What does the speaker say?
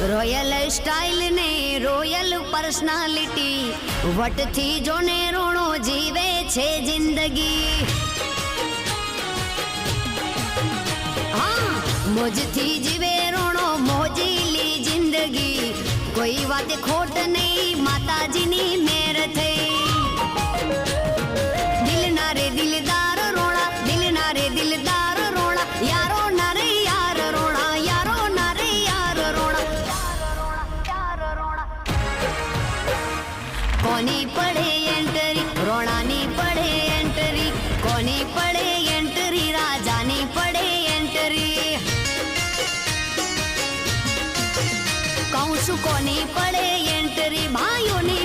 Royal style ने royal personality what थी जोने रोणो जीवे छे जिंदगी। हाँ मोज थी जीवे रोणो मोजीली जिंदगी। कोई बात खोट नहीं माताजी नी मेर थे। दिल ना रे दिलदार रोणा दिल ना रे दिलदार रोणा यारो ना रे यार रोणा यारो ना रे यार रोणा कोनी पड़े एंटरी रोणा नी पड़े एंटरी कोनी पड़े एंटरी राजा नी पड़े एंटरी। कहूं छू कोनी पड़े एंटरी भाइयों नी